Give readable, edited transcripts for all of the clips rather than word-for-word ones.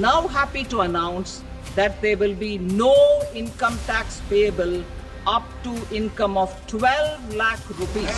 now happy to announce that there will be no income tax payable up to income of 12 lakh rupees.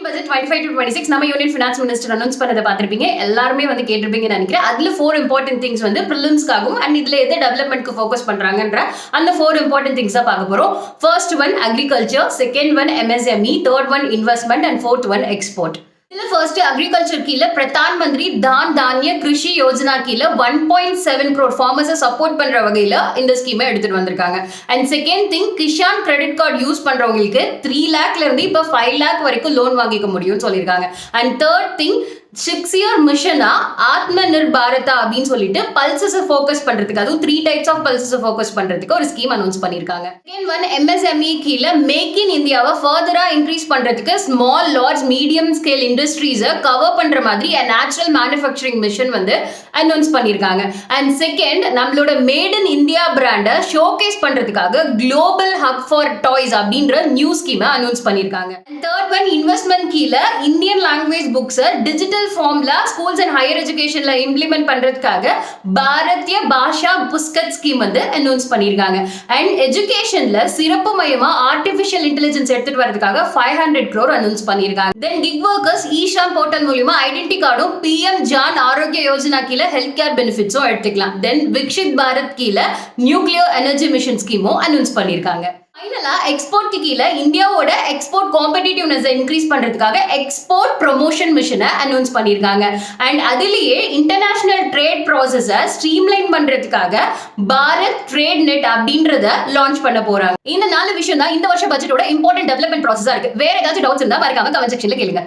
Budget 25 to 26 நம்ம union finance minister announce பண்ணதை பார்த்திருப்பீங்க. எல்லாருமே வந்து கேட்டிருப்பீங்கன்னு நினைக்கிறேன். அதுல 4 important things வந்து ப்ரிலிம்ஸ்க்காகவும் and இதுல எது டெவலப்மெண்ட்க்கு ஃபோக்கஸ் பண்றாங்கன்ற அந்த 4 இம்பார்ட்டன்ட் திங்ஸா பார்க்க போறோம். First one agriculture, second one MSME, third one investment and fourth one export. இதுல ஃபர்ஸ்ட் அக்ரிகல்ச்சர் கீழே பிரதான் மந்திரி தான் தானிய கிருஷி யோஜனா கீழே 1.7 crore ஃபார்மர்ஸை சப்போர்ட் பண்ற வகையில இந்த ஸ்கீமை எடுத்துட்டு வந்திருக்காங்க. And second thing, Kisan credit card use பண்றவங்களுக்கு 3 lakhல இருந்து இப்ப 5 lakh வரைக்கும் லோன் வாங்கிக்க முடியும்னு சொல்லியிருக்காங்க. அண்ட் தேர்ட் திங், 6-year மிஷனா ஆத்ம நிர்பாரதா அப்படின்னு சொல்லிட்டு பல்சஸை ஃபோக்கஸ் பண்றதுக்கு, அதுவும் 3 types ஆஃப் பல்சஸை ஃபோக்கஸ் பண்றதுக்கு ஒரு ஸ்கீம் அனௌன்ஸ் பண்ணிருக்காங்க. செகண்ட் ஒன் MSME கீழே மேக் இன் இந்தியாவை ஃபர்தரா இன்க்ரீஸ் பண்றதுக்கு ஸ்மால் லார்ஜ் மீடியம் ஸ்கேல் இண்டஸ்ட்ரீஸை கவர் பண்ற மாதிரி நேச்சுரல் மேனுஃபேக்சரிங் மிஷன் வந்து அனௌன்ஸ் பண்ணிருக்காங்க. அண்ட் செகண்ட், நம்மளோட மேட் இன் இந்தியா பிராண்டை ஷோகேஸ் பண்றதுக்காக குளோபல் ஹப் ஃபார் டாய்ஸ் அப்படின்ற நியூ ஸ்கீமை அனௌன்ஸ் பண்ணிருக்காங்க. தேர்ட் ஒன் இன்வெஸ்ட்மெண்ட் கீழே இந்தியன் லாங்குவேஜ் புக்ஸை டிஜிட்டல் ஃபார்ம்ல ஸ்கூல்ஸ் அண்ட் ஹையர் எஜுகேஷன்ல இம்ப்ளிமெண்ட் பண்றதுக்காக பாரதிய பாஷா புஸ்கட் ஸ்கீம் வந்து அனௌன்ஸ் பண்ணிருக்காங்க. அண்ட் எஜுகேஷன்ல சிறப்பு மையமா ஆர்டிஃபிஷியல் இன்டெலிஜென்ஸ் எடுத்துட்டு வரதுக்காக 500 crore அனௌன்ஸ் பண்ணிருக்காங்க. தென் கிக் ஒர்க்கர்ஸ் ஈஷாம் போர்ட்டல் மூலமா ஐடென்டி கார்டும் PM ஜான் ஆரோக்கிய யோஜனா கீழே ஹெல்த் கேர் பெனிஃபிட்ஸும் எடுத்துக்கலாம். தென் விக்ஷித் பாரத் கீழே நியூக்ளியர் எனர்ஜி மிஷன் ஸ்கீமும் அனௌன்ஸ் பண்ணிருக்காங்க. ஃபைனலா எக்ஸ்போர்ட் கீழே இந்தியாவோட எக்ஸ்போர்ட் காம்படிட்டிவ்னஸ் இன்க்ரீஸ் பண்றதுக்காக எக்ஸ்போர்ட் ப்ரொமோஷன் மிஷனை அனௌன்ஸ் பண்ணிருக்காங்க. அண்ட் அதிலேயே இன்டர்நேஷனல் ட்ரேட் ப்ராசஸை ஸ்ட்ரீம்லைன் பண்றதுக்காக பாரத் ட்ரேட் நெட் அப்படின்றத லான்ச் பண்ண போறாங்க. இந்த 4 விஷயம் தான் இந்த வருஷ பட்ஜெட்டோட இம்பார்ட்டன்ட் டெவலப்மெண்ட் ப்ராசஸா இருக்கு. வேற ஏதாச்சும் டவுட்ஸ் இருந்தா மறக்காம கமெண்ட் செக்ஷன்ல கேளுங்க.